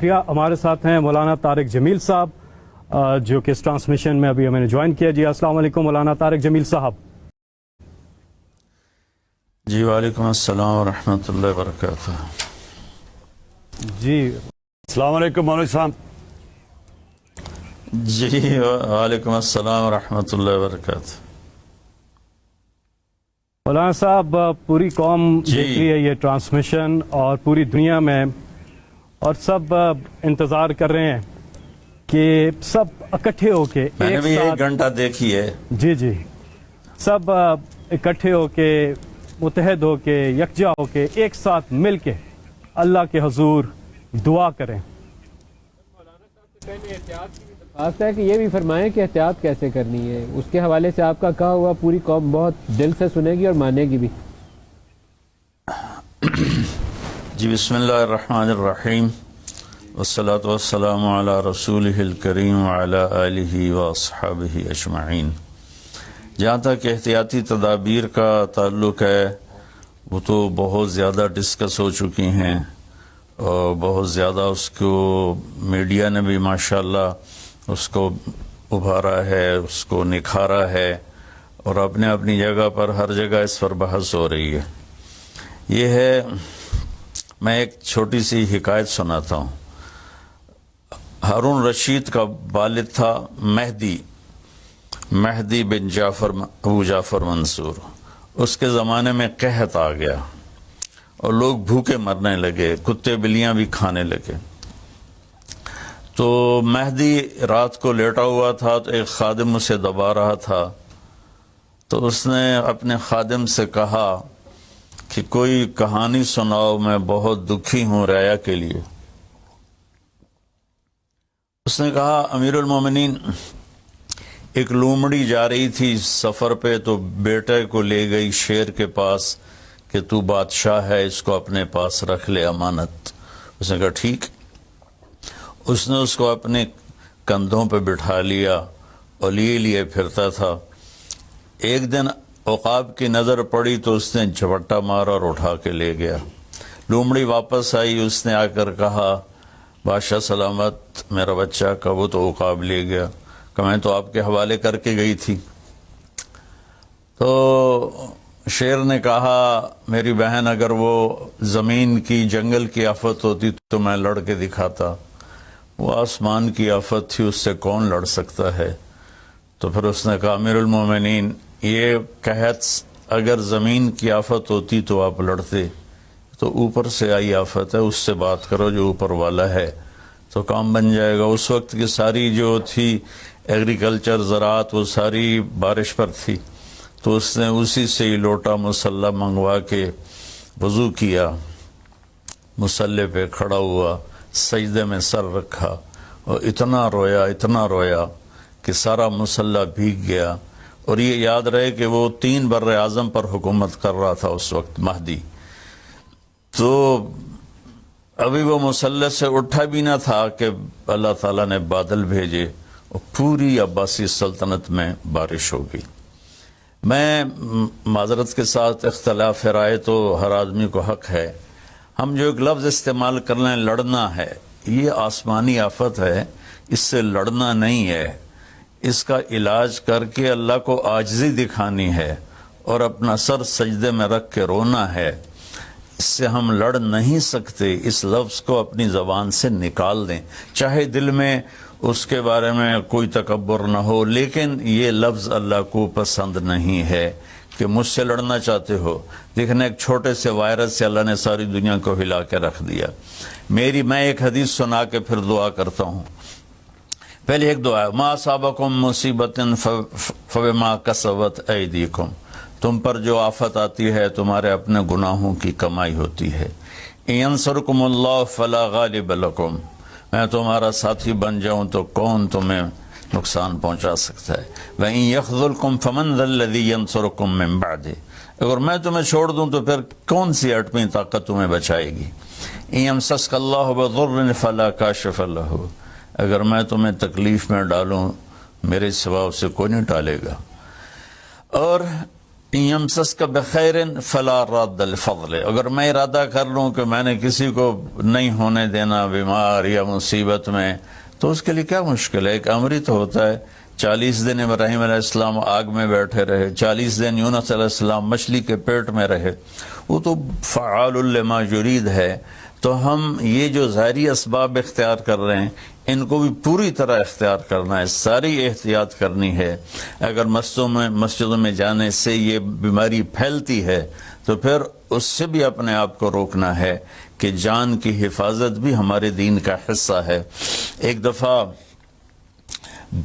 شکریہ. ہمارے ساتھ ہیں مولانا طارق جمیل صاحب جو کہ اس ٹرانسمیشن میں ابھی ہمیں نے جوائن کیا. جی السلام علیکم مولانا طارق جمیل صاحب. جی وعلیکم السلام ورحمۃ اللہ وبرکاتہ. جی السلام علیکم مولوی صاحب. جی وعلیکم السلام ورحمۃ اللہ وبرکاتہ. مولانا صاحب پوری قوم جی. دیکھ رہی ہے یہ ٹرانسمیشن اور پوری دنیا میں، اور سب انتظار کر رہے ہیں کہ سب اکٹھے ہو کے میں نے ایک بھی ساتھ 1 گھنٹہ دیکھی ہے. جی جی سب اکٹھے ہو کے، متحد ہو کے، یکجا ہو کے، ایک ساتھ مل کے اللہ کے حضور دعا کریں. خاص ہے کہ یہ بھی فرمائیں کہ احتیاط کیسے کرنی ہے. اس کے حوالے سے آپ کا کہا ہوا پوری قوم بہت دل سے سنے گی اور مانے گی بھی. جی بسم اللہ الرحمن الرحیم والصلاة والسلام علی رسولہ الکریم وعلی آلہ واصحابہ اجمعین. جہاں تک احتیاطی تدابیر کا تعلق ہے وہ تو بہت زیادہ ڈسکس ہو چکی ہیں اور بہت زیادہ اس کو میڈیا نے بھی ماشاءاللہ اس کو ابھارا ہے، اس کو نکھارا ہے، اور اپنے اپنی جگہ پر ہر جگہ اس پر بحث ہو رہی ہے. یہ ہے، میں ایک چھوٹی سی حکایت سناتا ہوں. ہارون رشید کا والد تھا مہدی بن ابو جعفر منصور. اس کے زمانے میں قحط آ گیا اور لوگ بھوکے مرنے لگے، کتے بلیاں بھی کھانے لگے. تو مہدی رات کو لیٹا ہوا تھا تو ایک خادم اسے دبا رہا تھا. تو اس نے اپنے خادم سے کہا کہ کوئی کہانی سناؤ، میں بہت دکھی ہوں رعایا کے لیے. اس نے کہا امیر المومنین، ایک لومڑی جا رہی تھی سفر پہ تو بیٹے کو لے گئی شیر کے پاس کہ تو بادشاہ ہے، اس کو اپنے پاس رکھ لے امانت. اس نے کہا ٹھیک. اس نے اس کو اپنے کندھوں پہ بٹھا لیا اور لیے پھرتا تھا. ایک دن عقاب کی نظر پڑی تو اس نے جھپٹا مارا اور اٹھا کے لے گیا. لومڑی واپس آئی، اس نے آ کر کہا بادشاہ سلامت، میرا بچہ کا وہ تو عقاب لے گیا. کہ میں تو آپ کے حوالے کر کے گئی تھی. تو شیر نے کہا میری بہن، اگر وہ زمین کی جنگل کی آفت ہوتی تو میں لڑ کے دکھاتا، وہ آسمان کی آفت تھی، اس سے کون لڑ سکتا ہے. تو پھر اس نے کہا امیر المومنین، یہ قحط اگر زمین کی آفت ہوتی تو آپ لڑتے، تو اوپر سے آئی آفت ہے، اس سے بات کرو جو اوپر والا ہے تو کام بن جائے گا. اس وقت کی ساری جو تھی ایگریکلچر، زراعت، وہ ساری بارش پر تھی. تو اس نے اسی سے ہی لوٹا مسلح منگوا کے وضو کیا، مسلح پہ کھڑا ہوا، سجدے میں سر رکھا اور اتنا رویا کہ سارا مسلح بھیگ گیا. اور یہ یاد رہے کہ وہ 3 بر اعظم پر حکومت کر رہا تھا اس وقت مہدی. تو ابھی وہ مسلح سے اٹھا بھی نہ تھا کہ اللہ تعالیٰ نے بادل بھیجے اور پوری عباسی سلطنت میں بارش ہو گئی. میں معذرت کے ساتھ اختلاف رائے تو ہر آدمی کو حق ہے. ہم جو ایک لفظ استعمال کر لیں لڑنا ہے، یہ آسمانی آفت ہے، اس سے لڑنا نہیں ہے. اس کا علاج کر کے اللہ کو عاجزی دکھانی ہے اور اپنا سر سجدے میں رکھ کے رونا ہے. اس سے ہم لڑ نہیں سکتے. اس لفظ کو اپنی زبان سے نکال دیں، چاہے دل میں اس کے بارے میں کوئی تکبر نہ ہو، لیکن یہ لفظ اللہ کو پسند نہیں ہے کہ مجھ سے لڑنا چاہتے ہو. دیکھنا ایک چھوٹے سے وائرس سے اللہ نے ساری دنیا کو ہلا کے رکھ دیا. میں ایک حدیث سنا کے پھر دعا کرتا ہوں. پہلے ایک دعا ہے، ما اصابکم مصیبت فبما کسبت ایدیکم، تم پر جو آفت آتی ہے تمہارے اپنے گناہوں کی کمائی ہوتی ہے. ینصرکم اللہ فلا غالب لکم، میں تمہارا ساتھی بن جاؤں تو کون تمہیں نقصان پہنچا سکتا ہے. وَإِن يَخْذُلْكُمْ فَمَنْ ذَا الَّذِي يَنْصُرُكُمْ مِنْ بَعْدِهِ، اگر میں تمہیں چھوڑ دوں تو پھر کون سی اٹھویں طاقت تمہیں بچائے گی. إِن يَمْسَسْكَ اللَّهُ بِضُرٍّ فَلَا كَاشِفَ لَهُ، اگر میں تمہیں تکلیف میں ڈالوں میرے سوا اسے کوئی نہیں ٹالے گا. اور یمسس کا بخیر فلا رد الفضل، اگر میں ارادہ کر لوں کہ میں نے کسی کو نہیں ہونے دینا بیمار یا مصیبت میں، تو اس کے لیے کیا مشکل ہے؟ ایک امر ہی تو ہوتا ہے۔ 40 دن ابراہیم علیہ السلام آگ میں بیٹھے رہے، 40 دن یونس علیہ السلام مچھلی کے پیٹ میں رہے، وہ تو فعال لما یرید ہے۔ تو ہم یہ جو ظاہری اسباب اختیار کر رہے ہیں ان کو بھی پوری طرح اختیار کرنا ہے، ساری احتیاط کرنی ہے۔ اگر مسجدوں میں جانے سے یہ بیماری پھیلتی ہے تو پھر اس سے بھی اپنے آپ کو روکنا ہے کہ جان کی حفاظت بھی ہمارے دین کا حصہ ہے۔ ایک دفعہ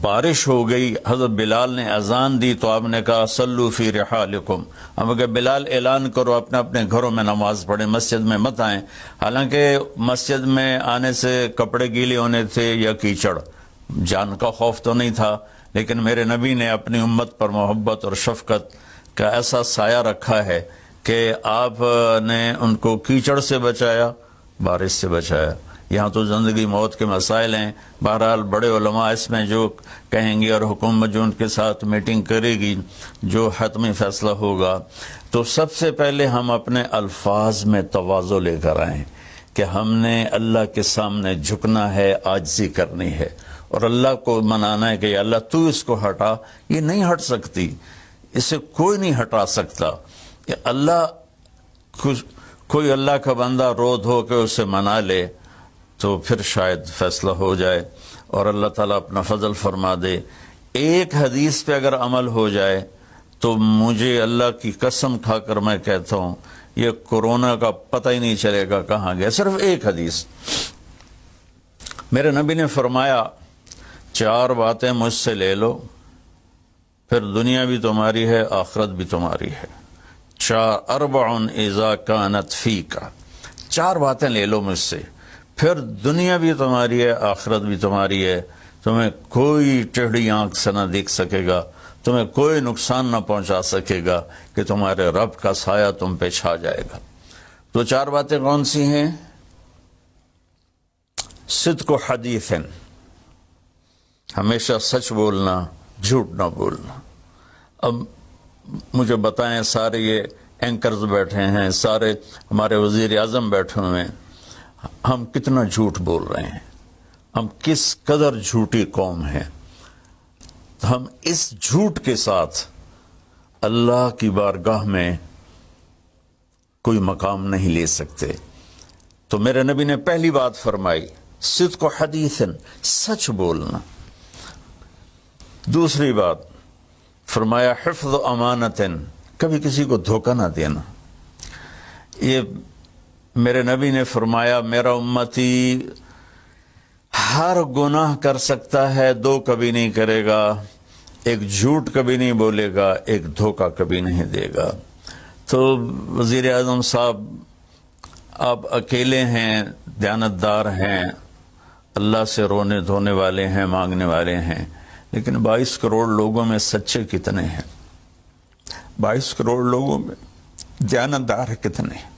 بارش ہو گئی، حضرت بلال نے اذان دی تو آپ نے کہا صلو فی رحالکم، ہم کہ بلال اعلان کرو اپنے اپنے گھروں میں نماز پڑھیں، مسجد میں مت آئیں۔ حالانکہ مسجد میں آنے سے کپڑے گیلے ہونے تھے یا کیچڑ، جان کا خوف تو نہیں تھا، لیکن میرے نبی نے اپنی امت پر محبت اور شفقت کا ایسا سایہ رکھا ہے کہ آپ نے ان کو کیچڑ سے بچایا، بارش سے بچایا۔ یہاں تو زندگی موت کے مسائل ہیں، بہرحال بڑے علماء اس میں جو کہیں گے اور حکومت جو ان کے ساتھ میٹنگ کرے گی، جو حتمی فیصلہ ہوگا، تو سب سے پہلے ہم اپنے الفاظ میں تواضع لے کر آئیں کہ ہم نے اللہ کے سامنے جھکنا ہے، عاجزی کرنی ہے اور اللہ کو منانا ہے کہ یا اللہ تو اس کو ہٹا، یہ نہیں ہٹ سکتی، اسے کوئی نہیں ہٹا سکتا۔ کہ اللہ کوئی اللہ کا بندہ رو دھو کے اسے منا لے تو پھر شاید فیصلہ ہو جائے اور اللہ تعالیٰ اپنا فضل فرما دے۔ ایک حدیث پہ اگر عمل ہو جائے تو مجھے اللہ کی قسم کھا کر میں کہتا ہوں یہ کورونا کا پتہ ہی نہیں چلے گا کہاں گیا۔ صرف ایک حدیث، میرے نبی نے فرمایا 4 باتیں مجھ سے لے لو، پھر دنیا بھی تمہاری ہے، آخرت بھی تمہاری ہے۔ 4 اذا کانت فیک، 4 باتیں لے لو مجھ سے، پھر دنیا بھی تمہاری ہے، آخرت بھی تمہاری ہے، تمہیں کوئی ٹیڑھی آنکھ سے نہ دیکھ سکے گا، تمہیں کوئی نقصان نہ پہنچا سکے گا کہ تمہارے رب کا سایہ تم پہ چھا جائے گا۔ تو 4 باتیں کون سی ہیں؟ صدق حدیث، ہمیشہ سچ بولنا، جھوٹ نہ بولنا۔ اب مجھے بتائیں، سارے یہ اینکرز بیٹھے ہیں، سارے ہمارے وزیر اعظم بیٹھے ہوئے ہیں، ہم کتنا جھوٹ بول رہے ہیں، ہم کس قدر جھوٹی قوم ہیں۔ ہم اس جھوٹ کے ساتھ اللہ کی بارگاہ میں کوئی مقام نہیں لے سکتے۔ تو میرے نبی نے پہلی بات فرمائی صدق حدیث، سچ بولنا۔ دوسری بات فرمایا حفظ امانت، کبھی کسی کو دھوکہ نہ دینا۔ یہ میرے نبی نے فرمایا میرا امتی ہر گناہ کر سکتا ہے، 2 کبھی نہیں کرے گا، ایک جھوٹ کبھی نہیں بولے گا، ایک دھوکہ کبھی نہیں دے گا۔ تو وزیر اعظم صاحب آپ اکیلے ہیں، دیانتدار ہیں، اللہ سے رونے دھونے والے ہیں، مانگنے والے ہیں، لیکن 22 کروڑ لوگوں میں سچے کتنے ہیں؟ 22 کروڑ لوگوں میں دیانتدار کتنے ہیں؟